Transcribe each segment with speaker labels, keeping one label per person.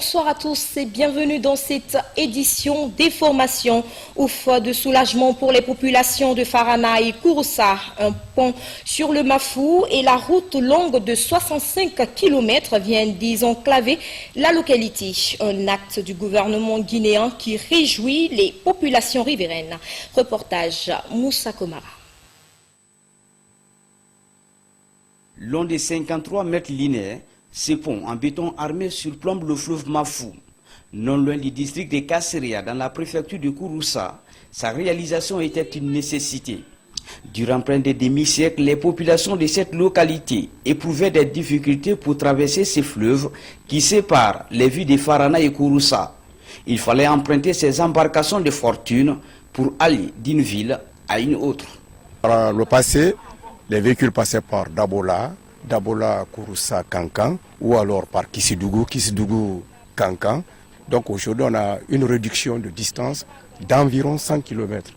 Speaker 1: Bonsoir à tous et bienvenue dans cette édition d'information. Ouf de soulagement pour les populations de Farana et Kouroussa. Un pont sur le Mafou et la route longue de 65 km vient désenclaver la localité. Un acte du gouvernement guinéen qui réjouit les populations riveraines. Reportage Moussa Komara.
Speaker 2: Long de 53 mètres linéaires, ce pont en béton armé surplombe le fleuve Mafou. Non loin du district de Kasseria, dans la préfecture de Kouroussa, sa réalisation était une nécessité. Durant près de demi-siècle, les populations de cette localité éprouvaient des difficultés pour traverser ces fleuves qui séparent les villes de Farana et Kouroussa. Il fallait emprunter ces embarcations de fortune pour aller d'une ville à une autre.
Speaker 3: Par le passé, les véhicules passaient par Dabola, Kouroussa, Kankan, ou alors par Kissidougou, Kankan. Donc aujourd'hui, on a une réduction de distance d'environ 100 km.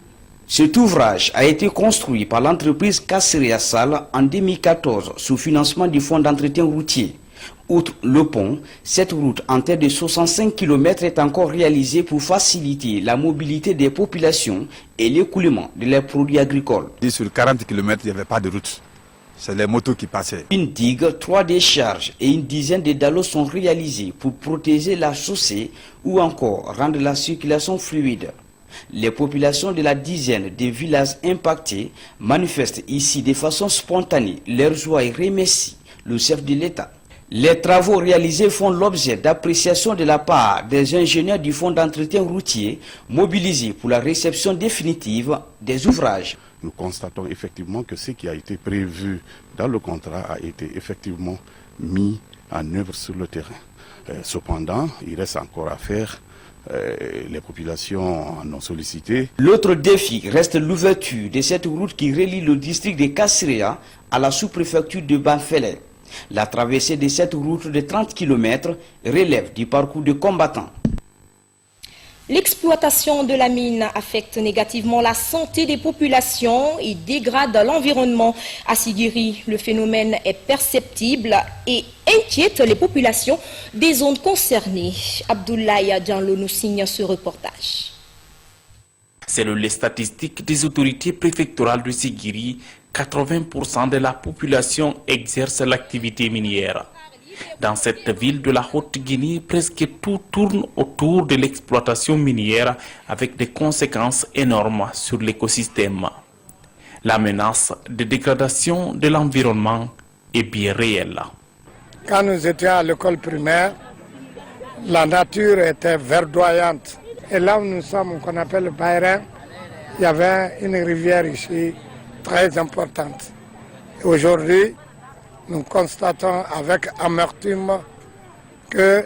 Speaker 2: Cet ouvrage a été construit par l'entreprise Kasseria Sal en 2014 sous financement du Fonds d'entretien routier. Outre le pont, cette route en terre de 65 km est encore réalisée pour faciliter la mobilité des populations et l'écoulement de leurs produits agricoles.
Speaker 4: Sur 40 km, il n'y avait pas de route. C'est les motos qui passaient.
Speaker 2: Une digue, 3 décharges et une dizaine de dallos sont réalisés pour protéger la chaussée ou encore rendre la circulation fluide. Les populations de la dizaine de villages impactés manifestent ici de façon spontanée leur joie et remercient le chef de l'État. Les travaux réalisés font l'objet d'appréciation de la part des ingénieurs du Fonds d'entretien routier mobilisés pour la réception définitive des ouvrages.
Speaker 3: Nous constatons effectivement que ce qui a été prévu dans le contrat a été effectivement mis en œuvre sur le terrain. Cependant, il reste encore à faire. Les populations en ont sollicité.
Speaker 2: L'autre défi reste l'ouverture de cette route qui relie le district de Kasseria à la sous-préfecture de Banfele. La traversée de cette route de 30 km relève du parcours de combattants.
Speaker 1: L'exploitation de la mine affecte négativement la santé des populations et dégrade l'environnement. À Sigiri, le phénomène est perceptible et inquiète les populations des zones concernées. Abdoulaye Diallo nous signe ce reportage.
Speaker 5: Selon les statistiques des autorités préfectorales de Sigiri, 80% de la population exerce l'activité minière. Dans cette ville de la Haute-Guinée, presque tout tourne autour de l'exploitation minière avec des conséquences énormes sur l'écosystème. La menace de dégradation de l'environnement est bien réelle.
Speaker 6: Quand nous étions à l'école primaire, la nature était verdoyante. Et là où nous sommes, qu'on appelle le Bayrin, il y avait une rivière ici très importante. Aujourd'hui, nous constatons avec amertume que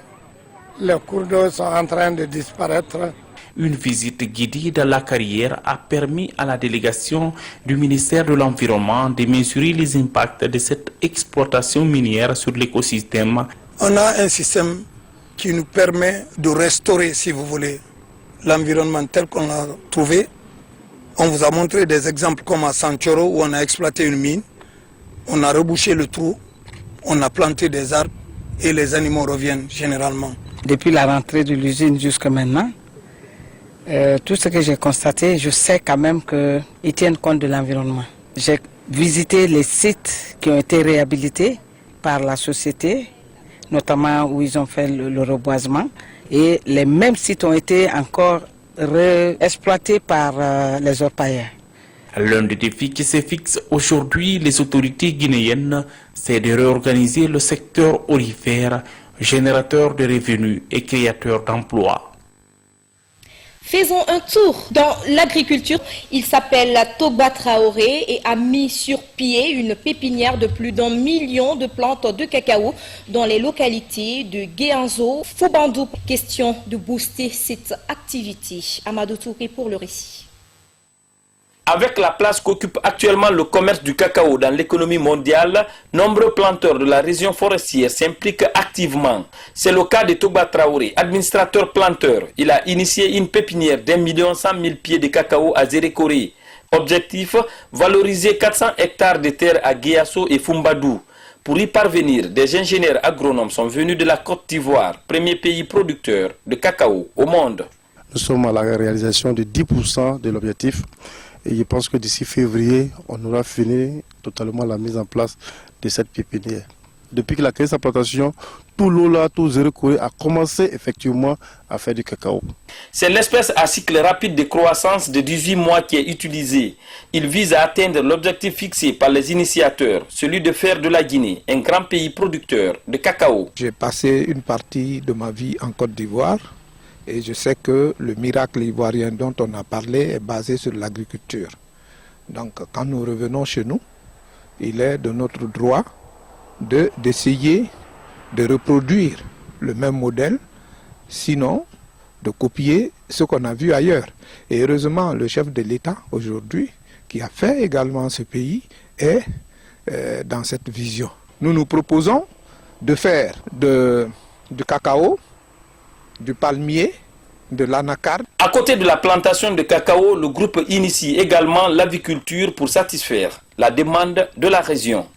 Speaker 6: les cours d'eau sont en train de disparaître.
Speaker 5: Une visite guidée dans la carrière a permis à la délégation du ministère de l'Environnement de mesurer les impacts de cette exploitation minière sur l'écosystème.
Speaker 7: On a un système qui nous permet de restaurer, si vous voulez, l'environnement tel qu'on l'a trouvé. On vous a montré des exemples comme à Sanchoro où on a exploité une mine. On a rebouché le trou, on a planté des arbres et les animaux reviennent généralement.
Speaker 8: Depuis la rentrée de l'usine jusqu'à maintenant, tout ce que j'ai constaté, je sais quand même qu'ils tiennent compte de l'environnement. J'ai visité les sites qui ont été réhabilités par la société, notamment où ils ont fait le reboisement. Et les mêmes sites ont été encore réexploités par les orpailleurs.
Speaker 5: L'un des défis qui se fixe aujourd'hui les autorités guinéennes, c'est de réorganiser le secteur aurifère, générateur de revenus et créateur d'emplois.
Speaker 1: Faisons un tour dans l'agriculture. Il s'appelle Togba Traoré et a mis sur pied une pépinière de plus d'1 million de plantes de cacao dans les localités de Guéanzo, Fobandou. Question de booster cette activité. Amadou Touré pour le récit.
Speaker 9: Avec la place qu'occupe actuellement le commerce du cacao dans l'économie mondiale, nombreux planteurs de la région forestière s'impliquent activement. C'est le cas de Togba Traoré, administrateur planteur. Il a initié une pépinière d'1 100 000 pieds de cacao à Zérékoré. Objectif, valoriser 400 hectares de terre à Guéasso et Fumbadou. Pour y parvenir, des ingénieurs agronomes sont venus de la Côte d'Ivoire, premier pays producteur de cacao au monde.
Speaker 10: Nous sommes à la réalisation de 10% de l'objectif et je pense que d'ici février, on aura fini totalement la mise en place de cette pépinière. Depuis que la crise d'implantation, tout l'eau là, tout zéro couré a commencé effectivement à faire du cacao.
Speaker 9: C'est l'espèce à cycle rapide de croissance de 18 mois qui est utilisée. Il vise à atteindre l'objectif fixé par les initiateurs, celui de faire de la Guinée un grand pays producteur de cacao.
Speaker 11: J'ai passé une partie de ma vie en Côte d'Ivoire et je sais que le miracle ivoirien dont on a parlé est basé sur l'agriculture. Donc quand nous revenons chez nous, il est de notre droit d'essayer de reproduire le même modèle, sinon de copier ce qu'on a vu ailleurs. Et heureusement, le chef de l'État aujourd'hui, qui a fait également ce pays, est dans cette vision. Nous nous proposons de faire du cacao, du palmier, de l'anacarde.
Speaker 9: À côté de la plantation de cacao, le groupe initie également l'aviculture pour satisfaire la demande de la région.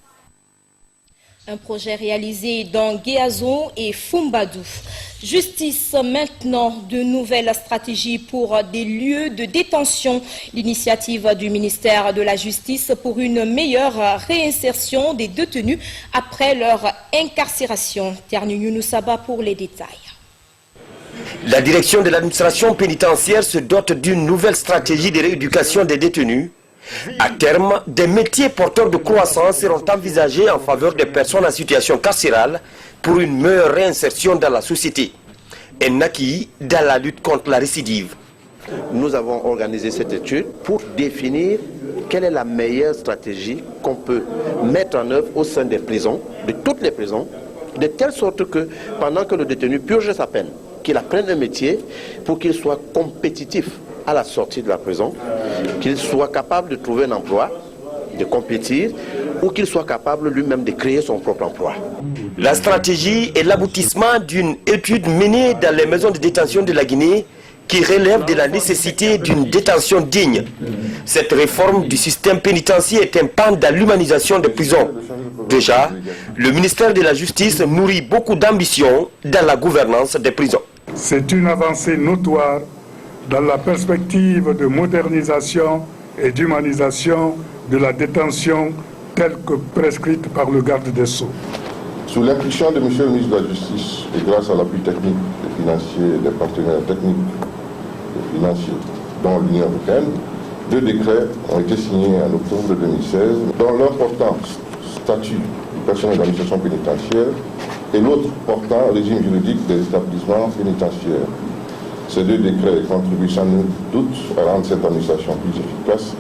Speaker 1: Un projet réalisé dans Guéazon et Fumbadou. Justice maintenant, de nouvelles stratégies pour des lieux de détention. L'initiative du ministère de la Justice pour une meilleure réinsertion des détenus après leur incarcération. Ternu Younoussaba pour les détails.
Speaker 12: La direction de l'administration pénitentiaire se dote d'une nouvelle stratégie de rééducation des détenus. À terme, des métiers porteurs de croissance seront envisagés en faveur des personnes en situation carcérale pour une meilleure réinsertion dans la société. Un acquis dans la lutte contre la récidive.
Speaker 13: Nous avons organisé cette étude pour définir quelle est la meilleure stratégie qu'on peut mettre en œuvre au sein des prisons, de toutes les prisons, de telle sorte que pendant que le détenu purge sa peine, qu'il apprenne un métier pour qu'il soit compétitif à la sortie de la prison, qu'il soit capable de trouver un emploi, de compétir, ou qu'il soit capable lui-même de créer son propre emploi.
Speaker 12: La stratégie est l'aboutissement d'une étude menée dans les maisons de détention de la Guinée qui relève de la nécessité d'une détention digne. Cette réforme du système pénitentiaire est un pan dans l'humanisation des prisons. Déjà, le ministère de la Justice nourrit beaucoup d'ambition dans la gouvernance des prisons.
Speaker 6: C'est une avancée notoire dans la perspective de modernisation et d'humanisation de la détention telle que prescrite par le garde des Sceaux.
Speaker 14: Sous l'impulsion de M. le ministre de la Justice et grâce à l'appui technique et financier des partenaires techniques et financiers, dont l'Union européenne, 2 décrets ont été signés en octobre 2016, dont l'un portant statut du personnel d'administration pénitentiaire et l'autre portant régime juridique des établissements pénitentiaires. Ces 2 décrets contribuent sans nul doute à rendre cette administration plus efficace.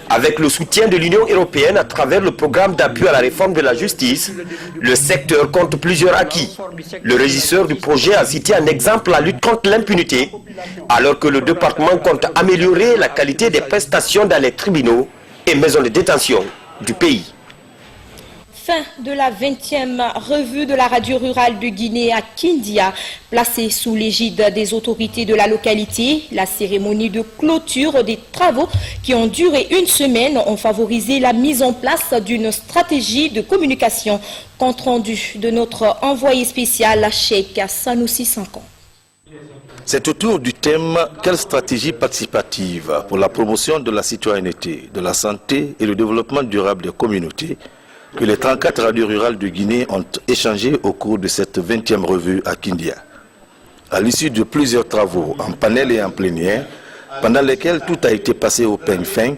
Speaker 12: Avec le soutien de l'Union européenne à travers le programme d'appui à la réforme de la justice, le secteur compte plusieurs acquis. Le régisseur du projet a cité un exemple la lutte contre l'impunité, alors que le département compte améliorer la qualité des prestations dans les tribunaux et maisons de détention du pays.
Speaker 1: Fin de la 20e revue de la radio rurale de Guinée à Kindia, placée sous l'égide des autorités de la localité. La cérémonie de clôture des travaux qui ont duré une semaine ont favorisé la mise en place d'une stratégie de communication. Compte rendu de notre envoyé spécial, Cheikh Sanoussi Sankan.
Speaker 15: C'est autour du thème « Quelle stratégie participative pour la promotion de la citoyenneté, de la santé et le développement durable des communautés » que les 34 radios rurales de Guinée ont échangé au cours de cette 20e revue à Kindia. À l'issue de plusieurs travaux en panel et en plénière, pendant lesquels tout a été passé au peigne fin,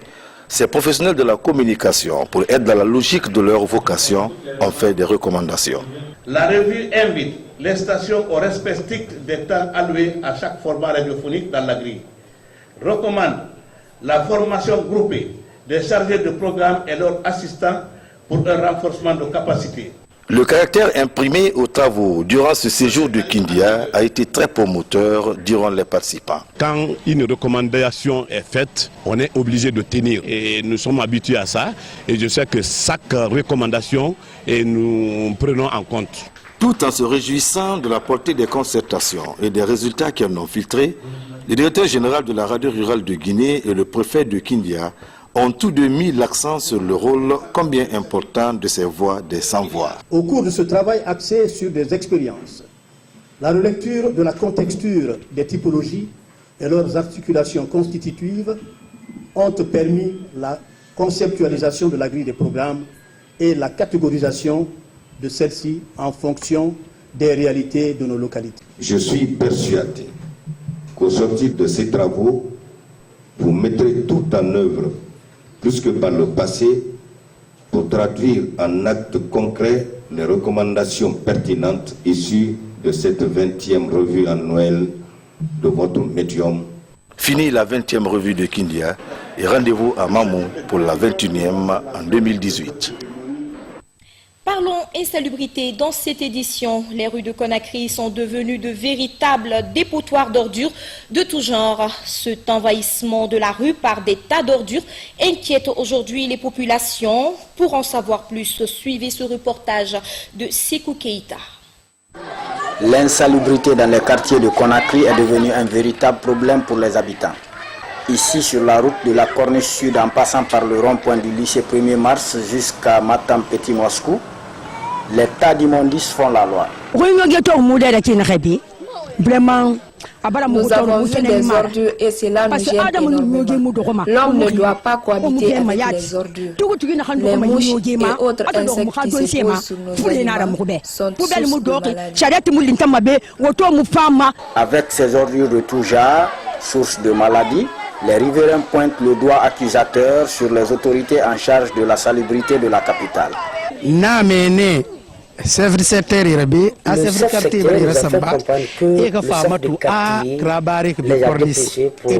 Speaker 15: ces professionnels de la communication, pour être dans la logique de leur vocation, ont fait des recommandations.
Speaker 16: La revue invite les stations au respect strict des temps alloués à chaque format radiophonique dans la grille. Recommande la formation groupée des chargés de programme et leurs assistants pour un renforcement de capacité.
Speaker 15: Le caractère imprimé aux travaux durant ce séjour de Kindia a été très promoteur, diront les participants.
Speaker 17: Quand une recommandation est faite, on est obligé de tenir. Et nous sommes habitués à ça. Et je sais que chaque recommandation, nous prenons en compte.
Speaker 15: Tout en se réjouissant de la portée des concertations et des résultats qui en ont filtré, le directeur général de la radio rurale de Guinée et le préfet de Kindia ont tous deux mis l'accent sur le rôle combien important de ces voix des sans-voix.
Speaker 18: Au cours de ce travail axé sur des expériences, la relecture de la contexture des typologies et leurs articulations constitutives ont permis la conceptualisation de la grille des programmes et la catégorisation de celle-ci en fonction des réalités de nos localités.
Speaker 19: Je suis persuadé qu'au sortir de ces travaux, vous mettrez tout en œuvre, plus que par le passé, pour traduire en actes concrets les recommandations pertinentes issues de cette 20e revue annuelle de votre médium.
Speaker 15: Fini la 20e revue de Kindia et rendez-vous à Mamou pour la 21e en 2018.
Speaker 1: Parlons insalubrité. Dans cette édition, les rues de Conakry sont devenues de véritables dépotoirs d'ordures de tout genre. Cet envahissement de la rue par des tas d'ordures inquiète aujourd'hui les populations. Pour en savoir plus, suivez ce reportage de Sekou Keïta.
Speaker 20: L'insalubrité dans les quartiers de Conakry est devenue un véritable problème pour les habitants. Ici, sur la route de la Corniche Sud, en passant par le rond-point du lycée 1er mars jusqu'à Matam Petit Moscou, les tas d'immondices font la loi.
Speaker 21: Vraiment, nous avons vu des ordures et cela nous gêne énormément. L'homme ne doit pas cohabiter avec les ordures. Les mouches et autres insectes qui se posent sur nos animaux sont source de maladies.
Speaker 20: Avec ces ordures de tout genre, source de maladies, les riverains pointent le doigt accusateur sur les autorités en charge de la salubrité de la capitale.
Speaker 22: Le chef secteur il a fait comprendre que le chef de quartier les a dépêchés pour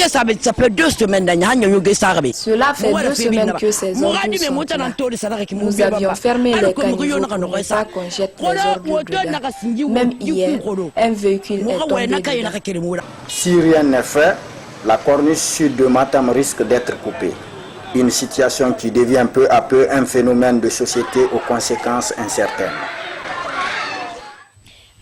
Speaker 21: ça fait 2 semaines Cela fait 2 semaines que ces ordures sont là. Nous avions fermé les caniveaux pour ne pas qu'on jette les ordures dedans. Même hier, un véhicule est tombé dedans.
Speaker 20: Si rien n'est fait, la corniche sud de Matam risque d'être coupée. Une situation qui devient peu à peu un phénomène de société aux conséquences incertaines.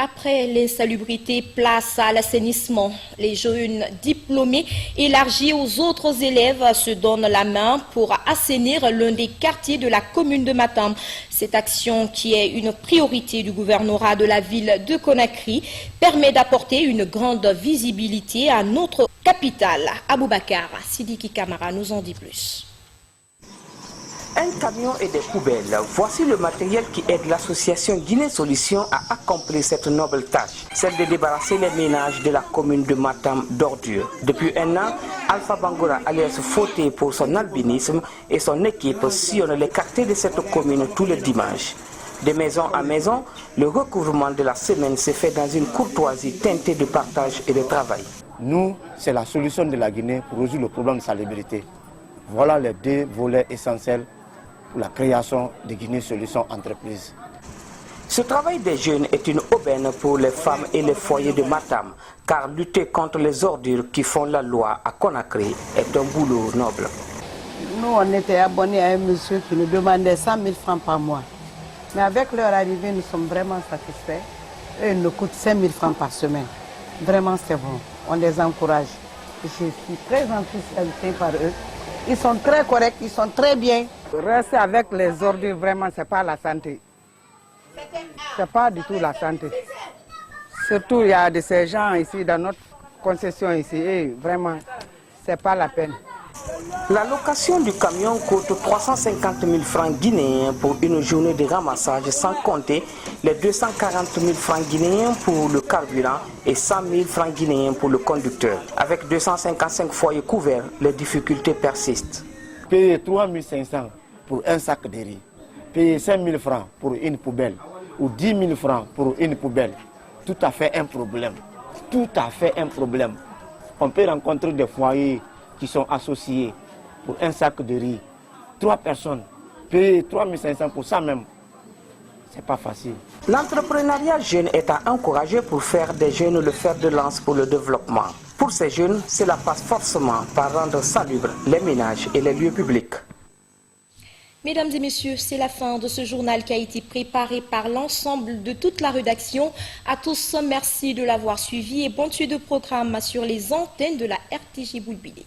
Speaker 1: Après l'insalubrité, place à l'assainissement. Les jeunes diplômés élargis aux autres élèves se donnent la main pour assainir l'un des quartiers de la commune de Matam. Cette action, qui est une priorité du gouvernorat de la ville de Conakry, permet d'apporter une grande visibilité à notre capitale. Aboubakar Sidiki Kamara nous en dit plus.
Speaker 23: Un camion et des poubelles, voici le matériel qui aide l'association Guinée Solutions à accomplir cette noble tâche, celle de débarrasser les ménages de la commune de Matam d'ordures. Depuis 1 an, Alpha Bangura, alias Fauté pour son albinisme, et son équipe sillonnent les quartiers de cette commune tous les dimanches. De maison à maison, le recouvrement de la semaine se fait dans une courtoisie teintée de partage et de travail.
Speaker 24: Nous, c'est la solution de la Guinée pour résoudre le problème de salubrité. Voilà les 2 volets essentiels pour la création de Guinée Solutions Entreprises.
Speaker 23: Ce travail des jeunes est une aubaine pour les femmes et les foyers de Matam, car lutter contre les ordures qui font la loi à Conakry est un boulot noble.
Speaker 8: Nous, on était abonnés à un monsieur qui nous demandait 100 000 francs par mois. Mais avec leur arrivée, nous sommes vraiment satisfaits. Eux, ils nous coûtent 5 000 francs par semaine. Vraiment, c'est bon. On les encourage. Je suis très enthousiasmée par eux. Ils sont très corrects, ils sont très bien. Rester avec les ordures, vraiment, ce n'est pas la santé. Ce n'est pas du tout la santé. Surtout, il y a de ces gens ici, dans notre concession ici, et vraiment, ce n'est pas la peine.
Speaker 23: La location du camion coûte 350 000 francs guinéens pour une journée de ramassage, sans compter les 240 000 francs guinéens pour le carburant et 100 000 francs guinéens pour le conducteur. Avec 255 foyers couverts, les difficultés persistent.
Speaker 24: Payer 3 500 pour un sac de riz, payer 5 000 francs pour une poubelle ou 10 000 francs pour une poubelle, tout à fait un problème. Tout à fait un problème. On peut rencontrer des foyers qui sont associés pour un sac de riz. 3 personnes, payer 3 500 pour ça même, c'est pas facile.
Speaker 23: L'entrepreneuriat jeune est à encourager pour faire des jeunes le fer de lance pour le développement. Pour ces jeunes, cela passe forcément par rendre salubres les ménages et les lieux publics.
Speaker 1: Mesdames et messieurs, c'est la fin de ce journal qui a été préparé par l'ensemble de toute la rédaction. À tous, merci de l'avoir suivi et bonne suite de programme sur les antennes de la RTG Boulbili.